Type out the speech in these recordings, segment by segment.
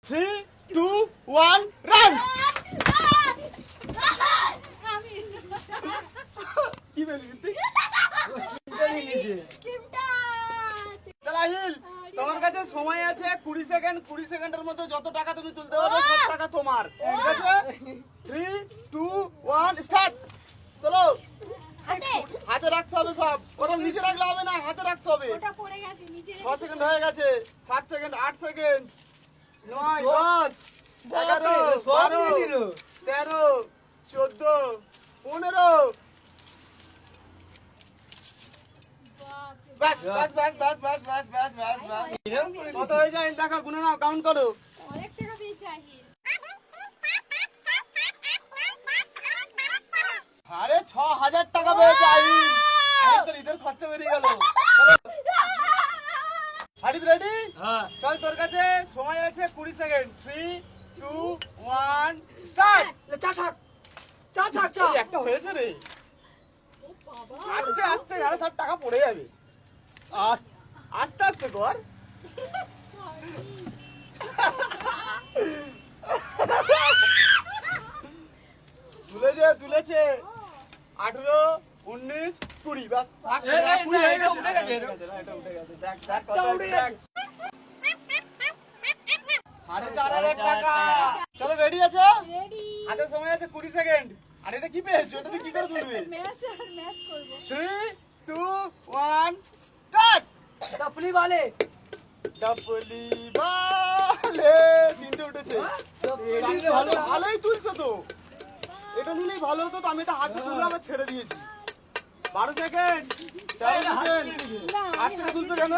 3, 2, 1, run! কি বলবি তুই? চল আহিল, তোমার কাছে সময় আছে 20 সেকেন্ড। 20 সেকেন্ডের মধ্যে যত টাকা তুমি তুলতে পারবে সব টাকা তোমার। ঠিক আছে? 3, 2, 1, স্টার্ট। চলো। হাতে রাখতে হবে সব। ওরকম নিচে রাখলে হবে না, হাতে রাখতে হবে। ওটা পড়ে গেছে নিচে। 6 সেকেন্ড হয়ে গেছে। 7 সেকেন্ড, 8 সেকেন্ড, 9, 10, 11, 12, 13, 14, 15। বাস বাস বাস বাস বাস বাস বাস বাস বাস। কত হয়ে যায় দেখো, গুনে নাও, কাউন্ট করো। অনেক টাকা পেয়েছে আহিল। আরে 6000 টাকা পেয়েছে আহিল। আহিল তোর ঈদের খরচা বেরিয়ে গেল। হারিদ রেডি? হ্যাঁ। চল, তোর কাছে সময় আছে 20 সেকেন্ড। 3, 2, 1, স্টার্ট। এই একটা হয়েছে রে। আস্তে আস্তে নাহলে সব টাকা পড়ে যাবে। আস্তে আস্তে কর। তুলেছে 18, 19, 20। বাস থাক, 20 হয়ে গেছে। উঠে গেছে। এটা উঠে গেছে। দেখ দেখ কত হয়েছে, দেখ। 4500 টাকা। চলো, রেডি আছো? রেডি। হাতে সময় আছে 20 সেকেন্ড। আর এটা কি পেয়েছো? এটা তুই কি করে তুলবি? ম্যাচ করব। 3, 2, 1, স্টার্ট। टपली वाले ডাবলি বালে তিনটে উঠেছে। ভালোই তুলছো তো। এটা নিলেই ভালো হতো তো, আমি এটা হাতে তুলে আবার ছেড়ে দিয়েছি। 12 সেকেন্ড, 13 সেকেন্ড। হাত থেকে তুলছো কেন?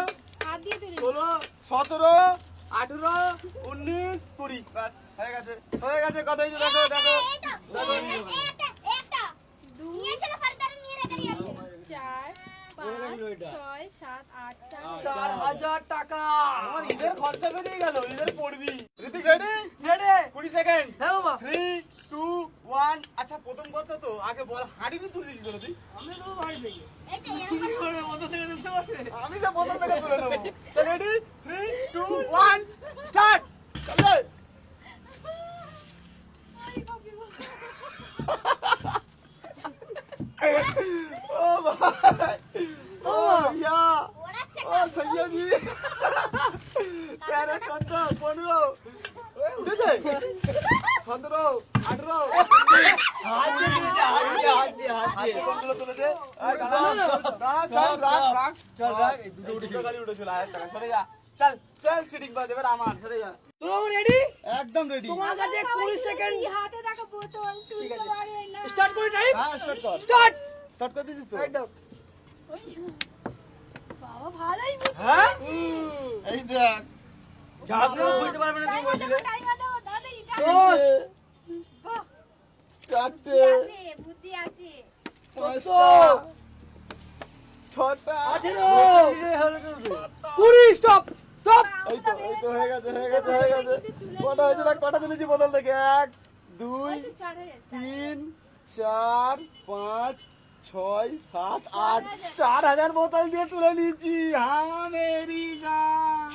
হাত দিয়ে তুলি। 16, 17, 18, 19, 20। বাস হয়ে গেছে, হয়ে গেছে। কত হয়েছে দেখো, দেখো দেখো। একটা নিয়েছিল ফারদার নিয়ে রেখে দিয়েছে। 4 5 6 7 8 4 4000 টাকা আমার ঈদের খরচা বেরিয়ে গেল। ঈদের পড়বি। ঋতিক রেডি? Ready 20 second. হ্যাঁ বাবা 3, 2, 1। আচ্ছা, প্রথম কথা তো আগে বল, হাঁড়িতে তুলবি কি করে তুই? আমি তো ভাই দেখি এটা এরকম কি করে মতো থেকে দিতে পারবে আমি তো প্রথম থেকে তুলে নেবো। রেডি? 3, 2, 1, স্টার্ট। চলে। ও ভাই, ও ইয়া, ও সৈয়দ জি। 13, 14, 15 উঠেছে। 17, 18। হাত দিয়ে হাতে কোনগুলো তুলেছে? এই দাঁড়া, চল, রাখ। চল, রাখ। এই দুটো দুটো উঠেছে। গাড়ি উঠেছিল। 1000 টাকা। সরে যা। চল চল, সিটিং বাজ এবার আমার। সরে যা। তোমরা রেডি একদম রেডি। তোমার কাছে 20 সেকেন্ড হাতে থাকা বোতল তুলতে পারে না। স্টার্ট করে টাইম হ্যাঁ, স্টার্ট কর। স্টার্ট স্টার্ট করে দিছিস তো? একদম বাবা ভালোই বুঝি। হ্যাঁ এই দেখ। ঝাপড়ো বুঝতে পারবে না তুমি বলছিলে টাইম দাও দাদা এটা। দশ। বাহ, চারটে, বুদ্ধি আছে। পাঁচটা, ছটা। 20 স্টপ স্টপ এই তো হয়ে গেছে। কটা হয়েছে দেখ, কটা তুলেছি বোতল থেকে। 1, 2, 3, 4, 5, 6, 7, 8। 4000 বোতল দিয়ে তুলে নিয়েছি। হ্যাঁ মেরি জান।